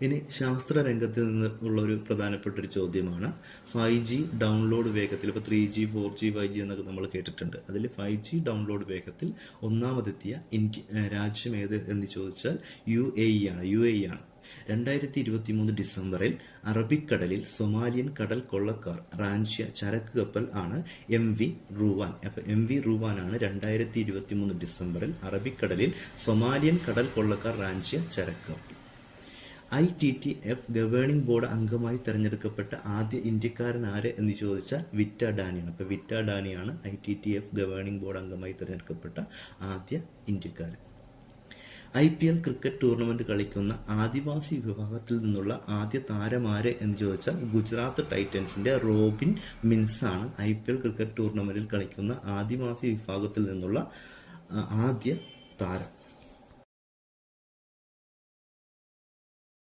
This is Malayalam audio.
ഇനി ശാസ്ത്ര രംഗത്ത് നിന്നുള്ള ഒരു പ്രധാനപ്പെട്ട ഒരു ചോദ്യമാണ് 5G ഡൗൺലോഡ് വേഗത്തിൽ. ഇപ്പോൾ 3G 4G 5G എന്നൊക്കെ നമ്മൾ കേട്ടിട്ടുണ്ട്. അതിൽ 5G ഡൗൺലോഡ് വേഗത്തിൽ ഒന്നാമതെത്തിയ രാജ്യം ഏത് എന്ന് ചോദിച്ചാൽ UAE ആണ്. 2023 ഡിസംബറിൽ അറബിക്കടലിൽ സൊമാലിയൻ കടൽ കൊള്ളക്കാർ റാഞ്ചിയ ചരക്ക് കപ്പൽ ആണ് MV റൂവാൻ. അപ്പോൾ MV റൂവാൻ ആണ് 2023 ഡിസംബറിൽ അറബിക്കടലിൽ സൊമാലിയൻ കടൽ കൊള്ളക്കാർ റാഞ്ചിയ ചരക്ക് കപ്പൽ. ITTF ഗവേണിംഗ് ബോർഡ് അംഗമായി തെരഞ്ഞെടുക്കപ്പെട്ട ആദ്യ ഇന്ത്യക്കാരൻ ആര് എന്ന് ചോദിച്ചാൽ വിറ്റ ഡാനിയാണ്. അപ്പോൾ വിറ്റ ഡാനിയാണ് ITTF ഗവേണിംഗ് ബോർഡ് അംഗമായി തെരഞ്ഞെടുക്കപ്പെട്ട ആദ്യ ഇന്ത്യക്കാരൻ. IPL ക്രിക്കറ്റ് ടൂർണമെന്റ് കളിക്കുന്ന ആദിവാസി വിഭാഗത്തിൽ നിന്നുള്ള ആദ്യ താരമാര് എന്ന് ചോദിച്ചാൽ ഗുജറാത്ത് ടൈറ്റൻസിന്റെ റോബിൻ മിൻസ് ആണ് IPL ക്രിക്കറ്റ് ടൂർണമെന്റിൽ കളിക്കുന്ന ആദിവാസി വിഭാഗത്തിൽ നിന്നുള്ള ആദ്യ താരം.